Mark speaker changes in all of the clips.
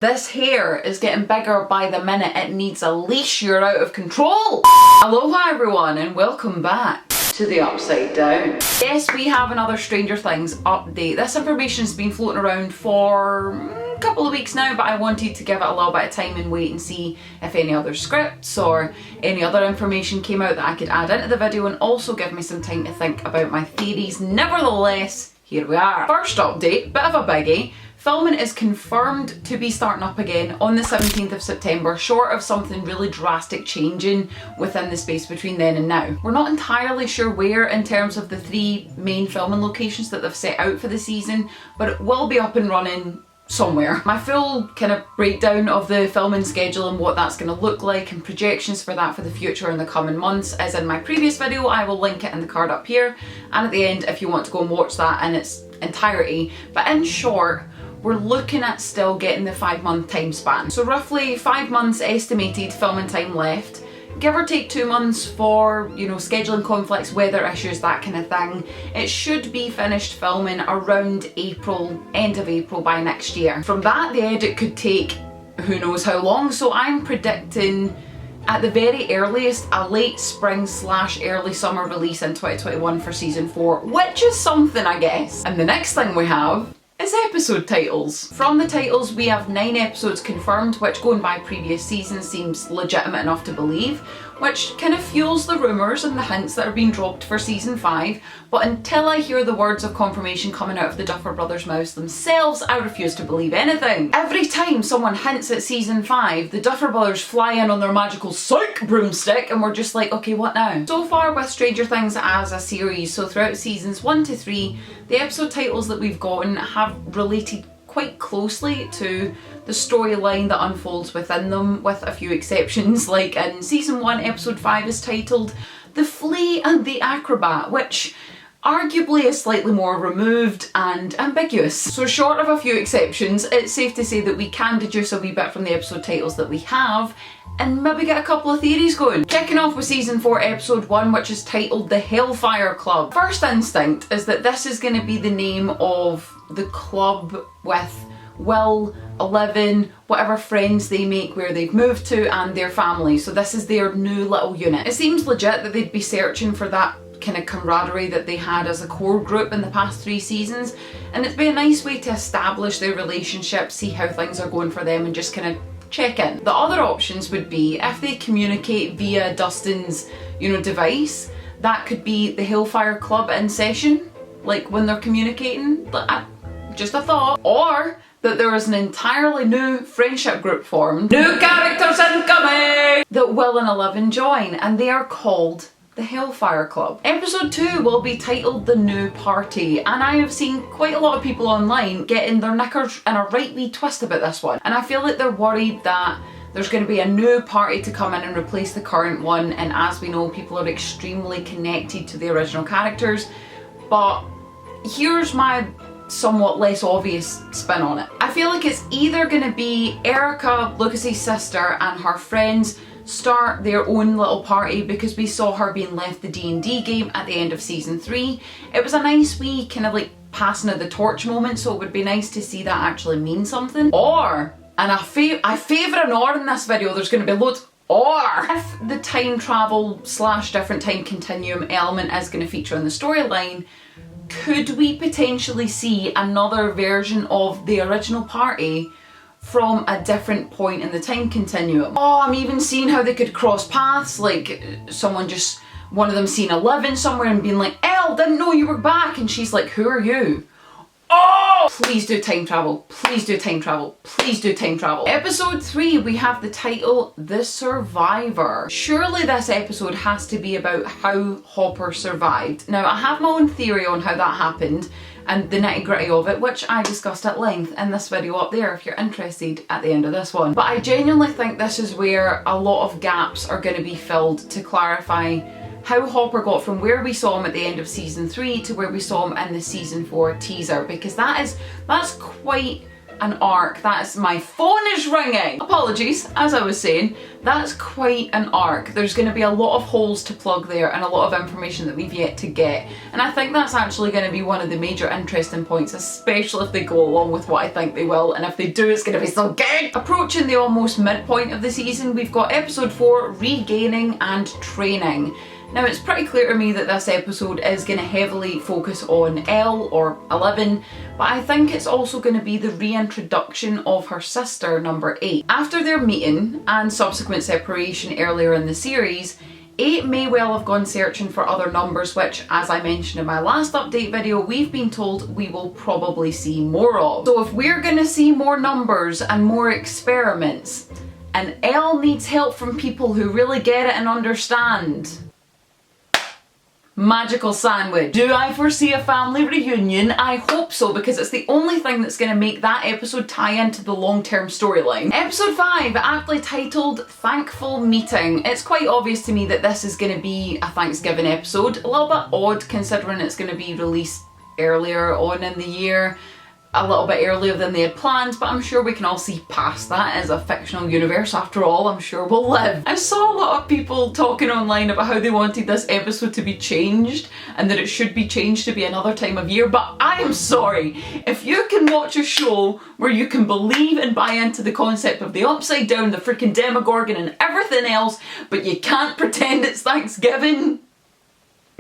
Speaker 1: This hair is getting bigger by the minute. It needs a leash. You're out of control. Aloha everyone and welcome back to the Upside Down. Yes, we have another Stranger Things update. This information's been floating around for a couple of weeks now, but I wanted to give it a little bit of time and wait and see if any other scripts or any other information came out that I could add into the video, and also give me some time to think about my theories. Nevertheless, here we are. First update, bit of a biggie. Filming is confirmed to be starting up again on the 17th of September, short of something really drastic changing within the space between then and now. We're not entirely sure where in terms of the 3 main filming locations that they've set out for the season, but it will be up and running somewhere. My full kind of breakdown of the filming schedule and what that's going to look like and projections for that for the future in the coming months is in my previous video. I will link it in the card up here and at the end if you want to go and watch that in its entirety. But in short, we're looking at still getting the 5-month time span. So roughly 5 months estimated filming time left, give or take 2 months for, you know, scheduling conflicts, weather issues, that kind of thing. It should be finished filming around April, end of April by next year. From that, the edit could take who knows how long, so I'm predicting at the very earliest a late spring / early summer release in 2021 for season 4, which is something, I guess. And the next thing we have is episode titles. From the titles we have 9 episodes confirmed, which going by previous seasons seems legitimate enough to believe, which kind of fuels the rumours and the hints that are being dropped for season 5, but until I hear the words of confirmation coming out of the Duffer Brothers' mouths themselves, I refuse to believe anything. Every time someone hints at season 5, the Duffer Brothers fly in on their magical psych broomstick and we're just like, okay, what now? So far with Stranger Things as a series, so throughout seasons 1 to 3, the episode titles that we've gotten have related quite closely to the storyline that unfolds within them, with a few exceptions. Like in season 1, episode 5 is titled The Flea and the Acrobat, which arguably is slightly more removed and ambiguous. So short of a few exceptions, it's safe to say that we can deduce a wee bit from the episode titles that we have and maybe get a couple of theories going. Kicking off with season 4 episode 1, which is titled The Hellfire Club. First instinct is that this is going to be the name of the club with Will, 11, whatever friends they make where they've moved to, and their family. So this is their new little unit. It seems legit that they'd be searching for that kind of camaraderie that they had as a core group in the past 3 seasons, and it'd be a nice way to establish their relationship, see how things are going for them, and just kind of check in. The other options would be if they communicate via Dustin's, you know, device, that could be the Hellfire Club in session, like when they're communicating, just a thought. Or that there is an entirely new friendship group formed, new characters incoming, that Will and 11 join, and they are called the Hellfire Club. Episode 2 will be titled The New Party, and I have seen quite a lot of people online getting their knickers in a right wee twist about this one, and I feel like they're worried that there's going to be a new party to come in and replace the current one, and as we know, people are extremely connected to the original characters. But here's my somewhat less obvious spin on it. I feel like it's either going to be Erica, Lucas's sister, and her friends start their own little party, because we saw her being left the D&D game at the end of season 3. It was a nice wee kind of like passing of the torch moment, so it would be nice to see that actually mean something. Or, and I favour an or in this video, there's going to be loads, or if the time travel / different time continuum element is going to feature in the storyline, could we potentially see another version of the original party from a different point in the time continuum? Oh, I'm even seeing how they could cross paths, like one of them seeing 11 somewhere and being like, Elle, didn't know you were back, and she's like, who are you? Oh! Please do time travel, please do time travel, please do time travel. Episode 3, we have the title The Survivor. Surely this episode has to be about how Hopper survived. Now, I have my own theory on how that happened and the nitty gritty of it, which I discussed at length in this video up there if you're interested at the end of this one. But I genuinely think this is where a lot of gaps are going to be filled to clarify how Hopper got from where we saw him at the end of season 3 to where we saw him in the season 4 teaser, because that's quite an arc. That's my phone is ringing. Apologies, as I was saying, that's quite an arc. There's going to be a lot of holes to plug there and a lot of information that we've yet to get. And I think that's actually going to be one of the major interesting points, especially if they go along with what I think they will. And if they do, it's going to be so good. Approaching the almost midpoint of the season, we've got episode 4, Regaining and Training. Now, it's pretty clear to me that this episode is going to heavily focus on Elle, or 11, but I think it's also going to be the reintroduction of her sister, number 8. After their meeting and subsequent separation earlier in the series, 8 may well have gone searching for other numbers, which, as I mentioned in my last update video, we've been told we will probably see more of. So if we're going to see more numbers and more experiments, and Elle needs help from people who really get it and understand, magical sandwich. Do I foresee a family reunion? I hope so, because it's the only thing that's going to make that episode tie into the long-term storyline. Episode 5, aptly titled Thankful Meeting. It's quite obvious to me that this is going to be a Thanksgiving episode. A little bit odd considering it's going to be released earlier on in the year. A little bit earlier than they had planned, but I'm sure we can all see past that as a fictional universe. After all, I'm sure we'll live. I saw a lot of people talking online about how they wanted this episode to be changed and that it should be changed to be another time of year, but I am sorry. If you can watch a show where you can believe and buy into the concept of the Upside Down, the freaking Demogorgon and everything else, but you can't pretend it's Thanksgiving,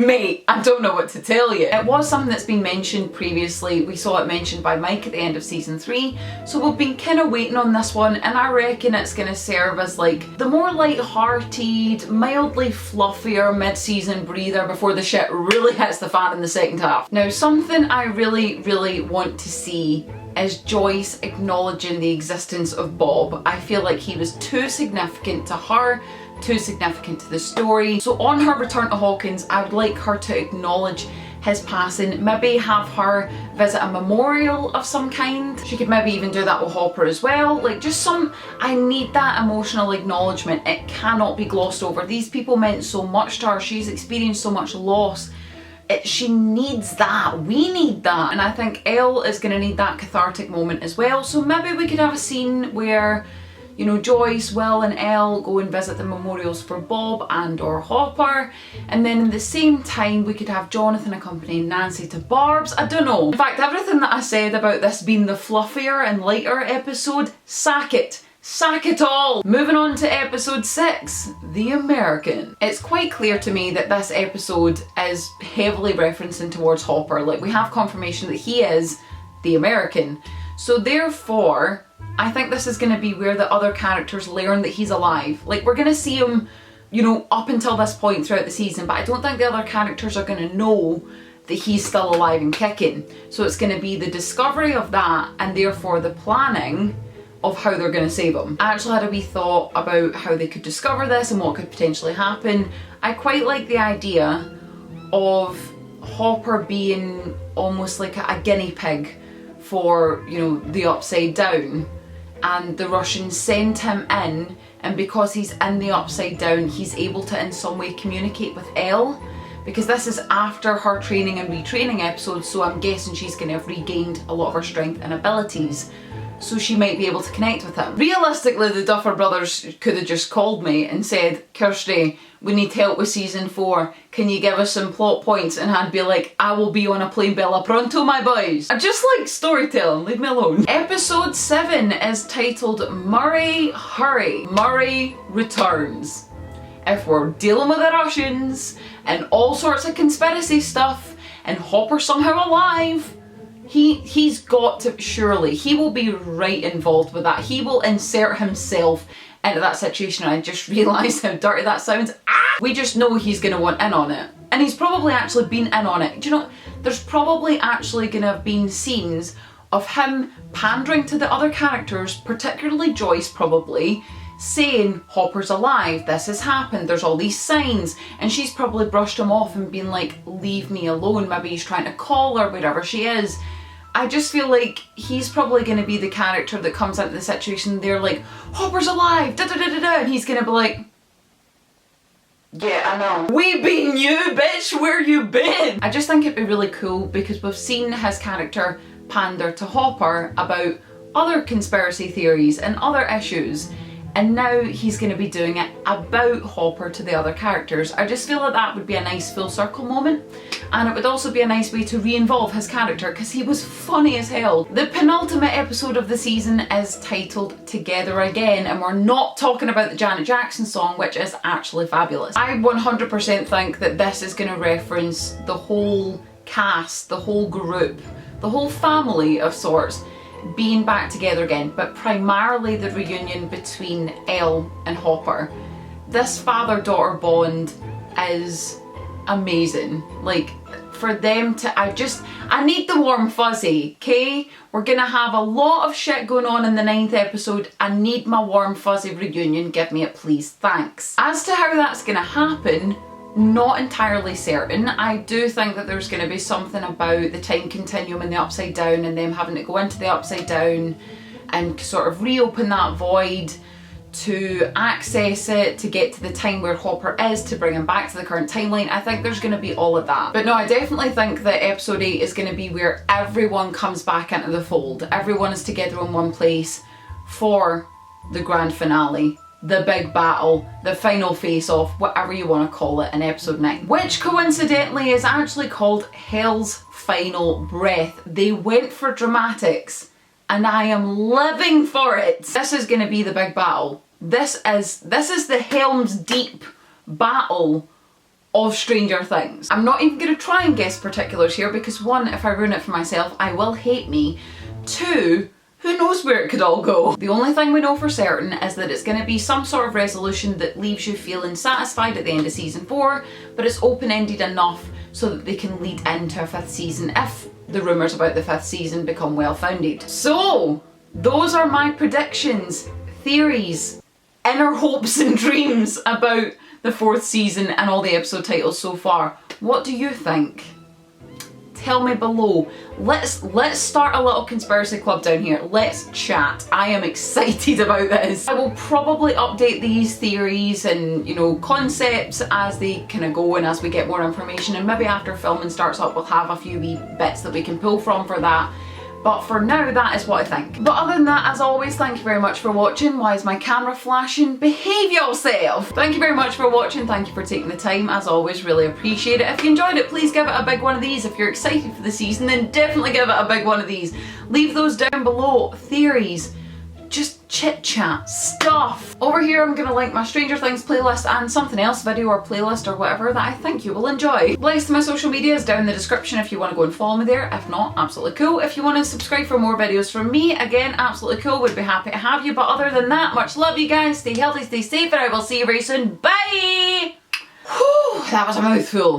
Speaker 1: mate, I don't know what to tell you. It was something that's been mentioned previously. We saw it mentioned by Mike at the end of season 3, so we've been kind of waiting on this one, and I reckon it's going to serve as like the more light-hearted, mildly fluffier mid-season breather before the shit really hits the fan in the second half. Now, something I really want to see is Joyce acknowledging the existence of Bob. I feel like he was too significant to her, too significant to the story. So on her return to Hawkins, I would like her to acknowledge his passing, maybe have her visit a memorial of some kind. She could maybe even do that with Hopper as well. Like just I need that emotional acknowledgement. It cannot be glossed over. These people meant so much to her. She's experienced so much loss. She needs that. We need that. And I think Elle is going to need that cathartic moment as well. So maybe we could have a scene where, you know, Joyce, Will and Elle go and visit the memorials for Bob and or Hopper, and then in the same time we could have Jonathan accompanying Nancy to Barb's. I don't know. In fact, everything that I said about this being the fluffier and lighter episode, sack it. Sack it all! Moving on to episode 6, The American. It's quite clear to me that this episode is heavily referencing towards Hopper. Like, we have confirmation that he is the American. So therefore, I think this is going to be where the other characters learn that he's alive. Like, we're going to see him, you know, up until this point throughout the season, but I don't think the other characters are going to know that he's still alive and kicking. So it's going to be the discovery of that, and therefore the planning of how they're going to save him. I actually had a wee thought about how they could discover this and what could potentially happen. I quite like the idea of Hopper being almost like a guinea pig for, you know, the Upside Down, and the Russians send him in, and because he's in the Upside Down, he's able to in some way communicate with Elle, because this is after her training and retraining episode, so I'm guessing she's going to have regained a lot of her strength and abilities, so she might be able to connect with him. Realistically, the Duffer Brothers could have just called me and said, Kirstie, we need help with season 4. Can you give us some plot points? And I'd be like, I will be on a plane bella pronto, my boys. I just like storytelling, leave me alone. Episode 7 is titled Murray Hurry. Murray returns. If we're dealing with the Russians and all sorts of conspiracy stuff and Hopper somehow alive, he's got to, surely, he will be right involved with that. He will insert himself into that situation. I just realised how dirty that sounds. We just know he's going to want in on it. And he's probably actually been in on it. Do you know, there's probably actually going to have been scenes of him pandering to the other characters, particularly Joyce probably, saying Hopper's alive, this has happened, there's all these signs, and she's probably brushed him off and been like, leave me alone, maybe he's trying to call her, wherever she is. I just feel like he's probably going to be the character that comes out of the situation, they're like, Hopper's alive, da da da da da, and he's going to be like, yeah, I know. We been you, bitch, where you been? I just think it'd be really cool because we've seen his character pander to Hopper about other conspiracy theories and other issues, and now he's going to be doing it about Hopper to the other characters. I just feel that that would be a nice full circle moment, and it would also be a nice way to re-involve his character because he was funny as hell. The penultimate episode of the season is titled Together Again, and we're not talking about the Janet Jackson song, which is actually fabulous. I 100% think that this is going to reference the whole cast, the whole group, the whole family of sorts being back together again, but primarily the reunion between Elle and Hopper. This father-daughter bond is amazing. Like, for them to, I need the warm fuzzy, okay? We're gonna have a lot of shit going on in the 9th episode. I need my warm fuzzy reunion. Give me it, please. Thanks. As to how that's gonna happen, not entirely certain. I do think that there's going to be something about the time continuum in the Upside Down and them having to go into the Upside Down and sort of reopen that void to access it, to get to the time where Hopper is, to bring him back to the current timeline. I think there's going to be all of that. But no, I definitely think that episode 8 is going to be where everyone comes back into the fold. Everyone is together in one place for the grand finale, the big battle, the final face-off, whatever you want to call it, in episode 9. Which coincidentally is actually called Hell's Final Breath. They went for dramatics and I am living for it. This is going to be the big battle. This is the Helm's Deep battle of Stranger Things. I'm not even going to try and guess particulars here because 1, if I ruin it for myself, I will hate me. 2, who knows where it could all go? The only thing we know for certain is that it's going to be some sort of resolution that leaves you feeling satisfied at the end of season 4, but it's open-ended enough so that they can lead into a 5th season if the rumours about the 5th season become well-founded. So, those are my predictions, theories, inner hopes and dreams about the 4th season and all the episode titles so far. What do you think? Tell me below. Let's start a little conspiracy club down here. Let's chat. I am excited about this. I will probably update these theories and, you know, concepts as they kind of go and as we get more information, and maybe after filming starts up we'll have a few wee bits that we can pull from for that. But for now, that is what I think. But other than that, as always, thank you very much for watching. Why is my camera flashing? Behave yourself! Thank you very much for watching. Thank you for taking the time. As always, really appreciate it. If you enjoyed it, please give it a big one of these. If you're excited for the season, then definitely give it a big one of these. Leave those down below. Theories. Just chit chat stuff. Over here I'm gonna link my Stranger Things playlist and something else video or playlist or whatever that I think you will enjoy. Links to my social media is down in the description if you want to go and follow me there. If not, absolutely cool. If you want to subscribe for more videos from me, again, absolutely cool. Would be happy to have you. But other than that, much love you guys. Stay healthy, stay safe, and I will see you very soon. Bye! Whew, that was a mouthful.